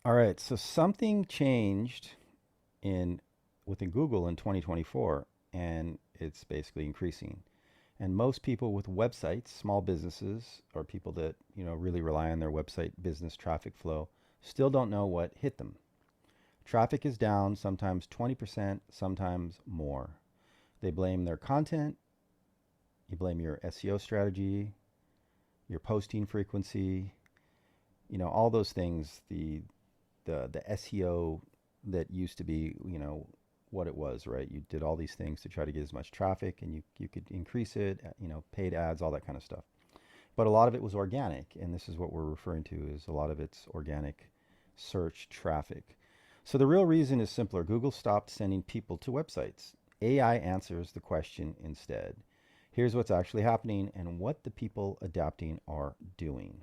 All right, so something changed in within Google in 2024, and it's basically increasing. And most people with websites, small businesses, or people that really rely on their website business traffic flow, still don't know what hit them. Traffic is down, sometimes 20%, sometimes more. They blame their content, you blame your SEO strategy, your posting frequency, all those things, the SEO that used to be, what it was, right? You did all these things to try to get as much traffic and you could increase it, paid ads, all that kind of stuff. But a lot of it was organic, and this is what we're referring to is a lot of it's organic search traffic. So the real reason is simpler. Google stopped sending people to websites. AI answers the question instead. Here's what's actually happening and what the people adapting are doing.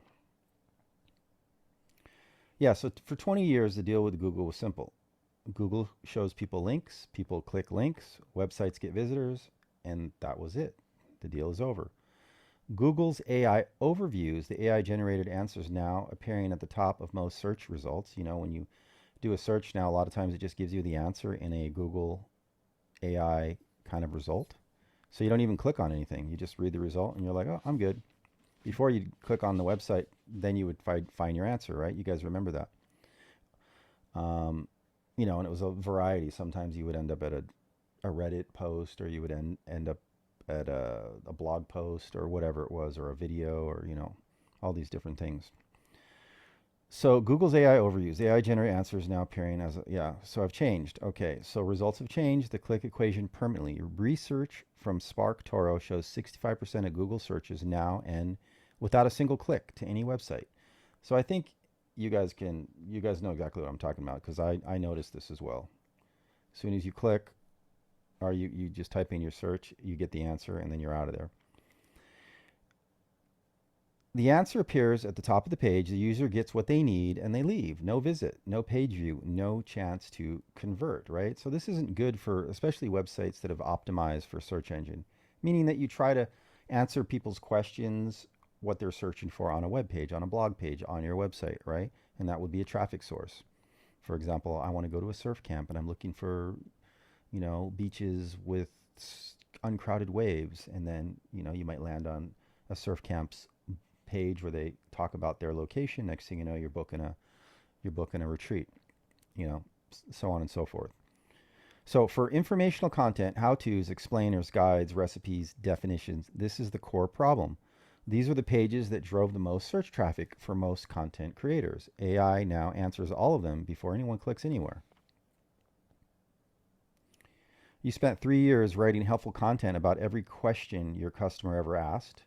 Yeah, so for 20 years, the deal with Google was simple. Google shows people links, people click links, websites get visitors, and that was it. The deal is over. Google's AI overviews, the AI generated answers now appearing at the top of most search results. When you do a search now, a lot of times it just gives you the answer in a Google AI kind of result. So you don't even click on anything. You just read the result and you're like, oh, I'm good. Before you click on the website, then you would find your answer, right? You guys remember that. Um, and it was a variety. Sometimes you would end up at a Reddit post, or you would end up at a blog post, or whatever it was, or a video, or all these different things. So Google's AI overviews, the AI generate answers now appearing as yeah. So I've changed. Okay, so results have changed. The click equation permanently. Research from SparkToro shows 65% of Google searches now end without a single click to any website. So I think you guys know exactly what I'm talking about because I noticed this as well. As soon as you click, or you just type in your search, you get the answer and then you're out of there. The answer appears at the top of the page. The user gets what they need and they leave. No visit, no page view, no chance to convert, right? So this isn't good for especially websites that have optimized for search engine, meaning that you try to answer people's questions, what they're searching for on a web page, on a blog page, on your website, right? And that would be a traffic source. For example, I want to go to a surf camp and I'm looking for, beaches with uncrowded waves. And then, you might land on a surf camp's page where they talk about their location. Next thing you know, you're booking a retreat, so on and so forth. So for informational content, how-tos, explainers, guides, recipes, definitions, this is the core problem. These are the pages that drove the most search traffic for most content creators. AI now answers all of them before anyone clicks anywhere. You spent 3 years writing helpful content about every question your customer ever asked.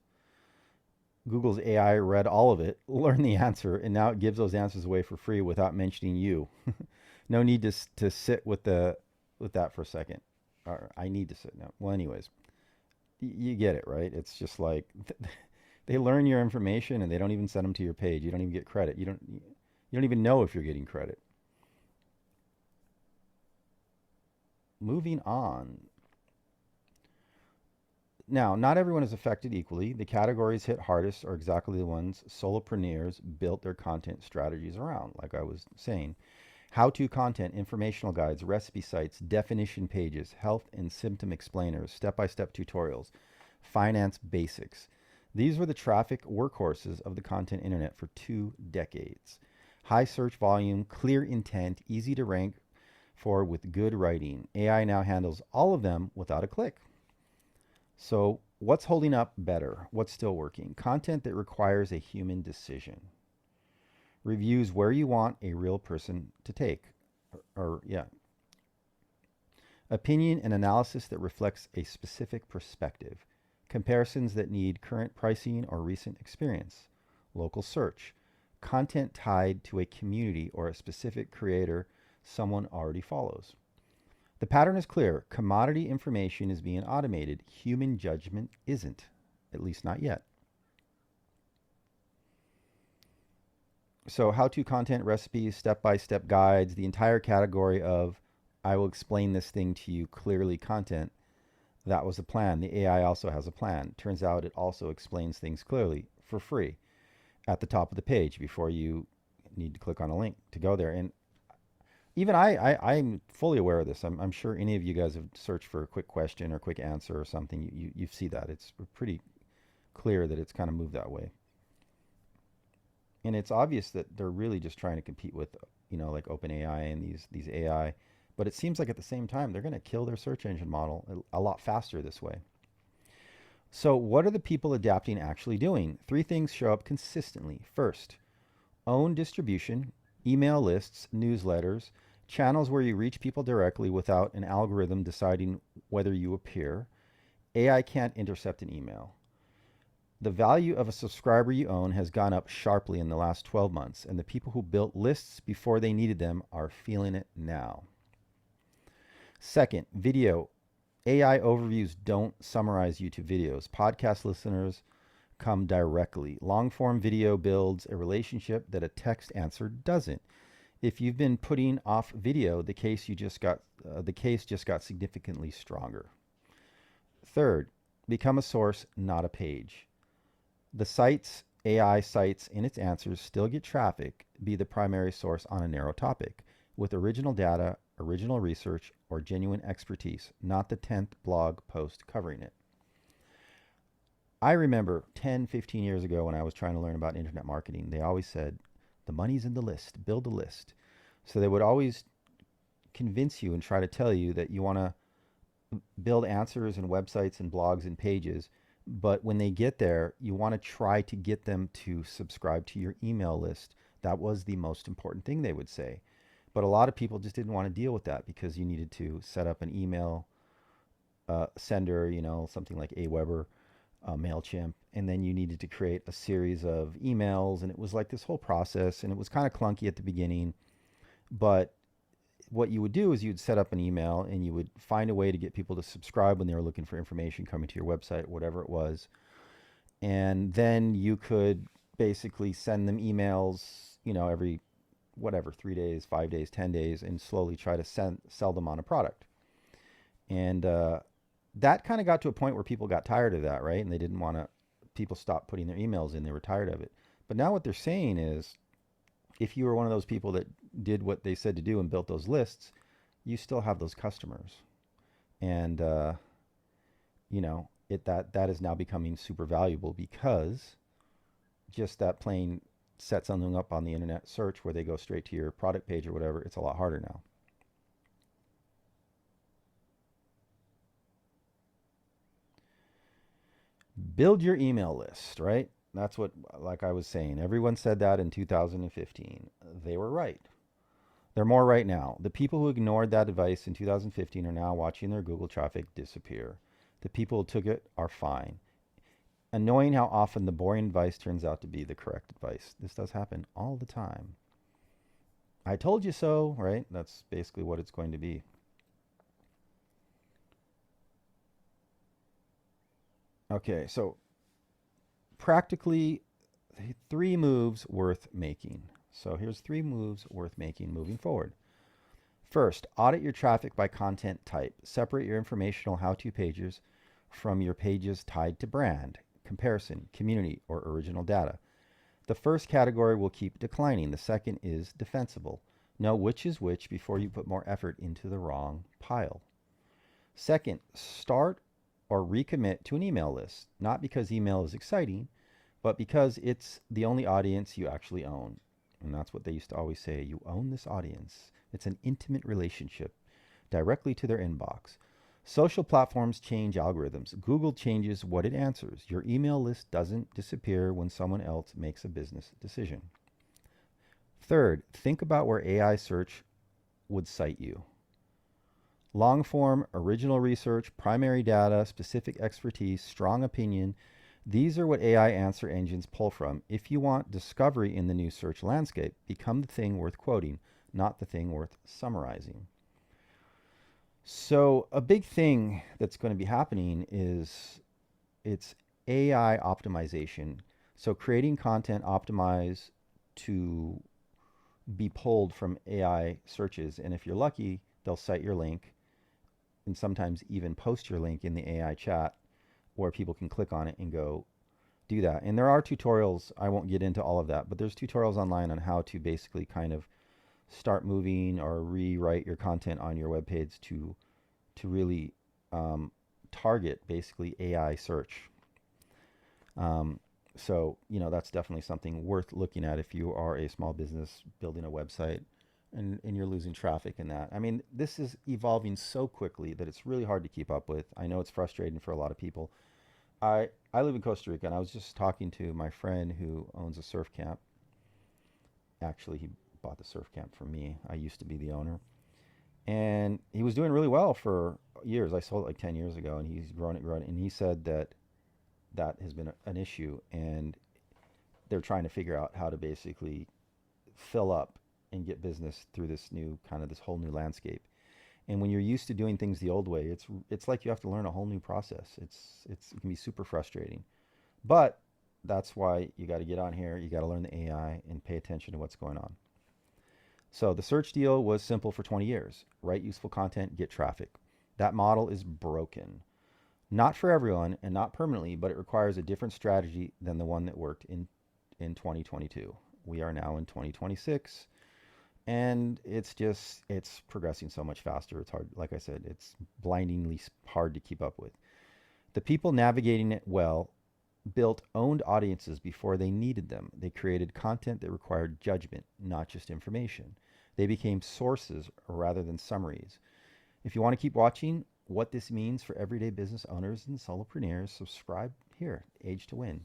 Google's AI read all of it, learned the answer, and now it gives those answers away for free without mentioning you. No need to sit with that for a second. Or I need to sit now. Well, anyways, you get it, right? It's just like they learn your information and they don't even send them to your page. You don't even get credit. You don't even know if you're getting credit. Moving on. Now, not everyone is affected equally. The categories hit hardest are exactly the ones solopreneurs built their content strategies around, like I was saying. How to content, informational guides, recipe sites, definition pages, health and symptom explainers, step by step tutorials, finance basics. These were the traffic workhorses of the content internet for 2 decades. High search volume, clear intent, easy to rank for with good writing. AI now handles all of them without a click. So, what's holding up better? What's still working? Content that requires a human decision. Reviews where you want a real person to take. Yeah. Opinion and analysis that reflects a specific perspective. Comparisons that need current pricing or recent experience. Local search. Content tied to a community or a specific creator someone already follows. The pattern is clear. Commodity information is being automated. Human judgment isn't, at least not yet. So, how to content recipes, step by step guides, the entire category of I will explain this thing to you clearly content. That was the plan. The AI also has a plan. Turns out it also explains things clearly for free at the top of the page before you need to click on a link to go there. And even I'm fully aware of this. I'm sure any of you guys have searched for a quick question or quick answer or something. You see that. It's pretty clear that it's kind of moved that way. And it's obvious that they're really just trying to compete with, like OpenAI and these AI. But it seems like at the same time, they're going to kill their search engine model a lot faster this way. So what are the people adapting actually doing? Three things show up consistently. First, own distribution, email lists, newsletters, channels where you reach people directly without an algorithm deciding whether you appear. AI can't intercept an email. The value of a subscriber you own has gone up sharply in the last 12 months, and the people who built lists before they needed them are feeling it now. Second, video. AI overviews don't summarize YouTube videos. Podcast listeners come directly. Long form video builds a relationship that a text answer doesn't. If you've been putting off video, the case just got significantly stronger. Third, become a source, not a page. The sites, AI sites, and its answers still get traffic. Be the primary source on a narrow topic with original data, original research, or genuine expertise, not the 10th blog post covering it. I remember 10, 15 years ago when I was trying to learn about internet marketing, they always said, the money's in the list, build a list. So they would always convince you and try to tell you that you want to build answers and websites and blogs and pages. But when they get there, you want to try to get them to subscribe to your email list. That was the most important thing they would say. But a lot of people just didn't want to deal with that because you needed to set up an email sender, something like Aweber, MailChimp, and then you needed to create a series of emails. And it was like this whole process, and it was kind of clunky at the beginning. But what you would do is you'd set up an email and you would find a way to get people to subscribe when they were looking for information coming to your website, whatever it was. And then you could basically send them emails, every 3 days, 5 days, 10 days, and slowly try to sell them on a product. And that kind of got to a point where people got tired of that, right? And they didn't want to, people stopped putting their emails in. They were tired of it. But now what they're saying is, if you were one of those people that did what they said to do and built those lists, you still have those customers. And, that is now becoming super valuable because just that plain set something up on the internet search where they go straight to your product page or whatever, it's a lot harder now. Build your email list, right? That's what, like I was saying, everyone said that in 2015. They were right. They're more right now. The people who ignored that advice in 2015 are now watching their Google traffic disappear. The people who took it are fine. Annoying how often the boring advice turns out to be the correct advice. This does happen all the time. I told you so, right? That's basically what it's going to be. Okay, so practically 3 moves worth making. So here's 3 moves worth making moving forward. First, audit your traffic by content type. Separate your informational how-to pages from your pages tied to brand, comparison, community, or original data. The first category will keep declining. The second is defensible. Know which is which before you put more effort into the wrong pile. Second, start or recommit to an email list, not because email is exciting, but because it's the only audience you actually own. And that's what they used to always say, you own this audience. It's an intimate relationship directly to their inbox. Social platforms change algorithms. Google changes what it answers. Your email list doesn't disappear when someone else makes a business decision. Third, think about where AI search would cite you. Long form, original research, primary data, specific expertise, strong opinion. These are what AI answer engines pull from. If you want discovery in the new search landscape, become the thing worth quoting, not the thing worth summarizing. So a big thing that's going to be happening is it's AI optimization. So creating content optimized to be pulled from AI searches. And if you're lucky, they'll cite your link and sometimes even post your link in the AI chat where people can click on it and go do that. And there are tutorials. I won't get into all of that, but there's tutorials online on how to basically kind of start moving or rewrite your content on your web page to really target basically AI search. Um, so, that's definitely something worth looking at if you are a small business building a website and you're losing traffic in that. I mean, this is evolving so quickly that it's really hard to keep up with. I know it's frustrating for a lot of people. I live in Costa Rica, and I was just talking to my friend who owns a surf camp. Actually, he bought the surf camp from me. I used to be the owner. And he was doing really well for years. I sold it like 10 years ago, and he's grown it. And he said that that has been an issue, and they're trying to figure out how to basically fill up and get business through this whole new landscape. And when you're used to doing things the old way, it's like you have to learn a whole new process. It can be super frustrating, but that's why you got to get on here. You got to learn the AI and pay attention to what's going on. So the search deal was simple for 20 years. Write useful content, get traffic. That model is broken. Not for everyone and not permanently, but it requires a different strategy than the one that worked in 2022. We are now in 2026, and it's progressing so much faster. It's hard, like I said, it's blindingly hard to keep up with. The people navigating it well built owned audiences before they needed them. They created content that required judgment, not just information. They became sources rather than summaries. If you want to keep watching what this means for everyday business owners and solopreneurs, subscribe here, Age to Win.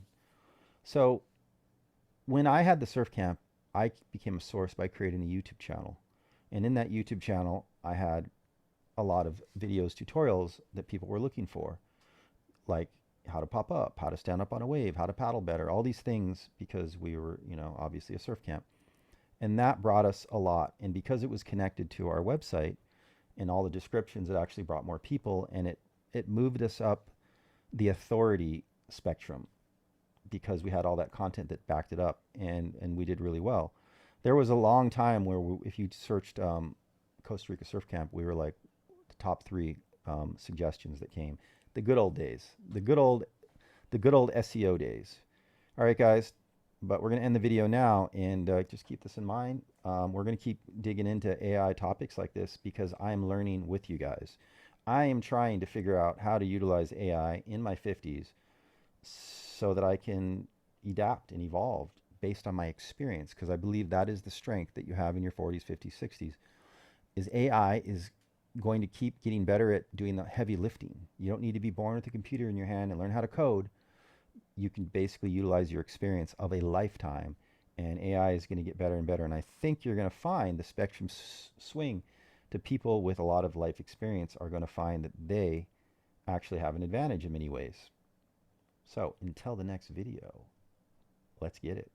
So when I had the surf camp, I became a source by creating a YouTube channel. And in that YouTube channel, I had a lot of videos, tutorials that people were looking for, like how to pop up, how to stand up on a wave, how to paddle better, all these things, because we were, obviously a surf camp. And that brought us a lot. And because it was connected to our website and all the descriptions, it actually brought more people, and it moved us up the authority spectrum because we had all that content that backed it up, and we did really well. There was a long time where if you searched Costa Rica Surf Camp, we were like the top three suggestions that came. The good old days, the good old SEO days. All right, guys, but we're going to end the video now, and just keep this in mind. We're going to keep digging into AI topics like this because I'm learning with you guys. I am trying to figure out how to utilize AI in my 50s so that I can adapt and evolve based on my experience, because I believe that is the strength that you have in your 40s, 50s, 60s, is AI is going to keep getting better at doing the heavy lifting. You don't need to be born with a computer in your hand and learn how to code. You can basically utilize your experience of a lifetime, and AI is going to get better and better. And I think you're going to find the spectrum swing to people with a lot of life experience are going to find that they actually have an advantage in many ways. So until the next video, let's get it.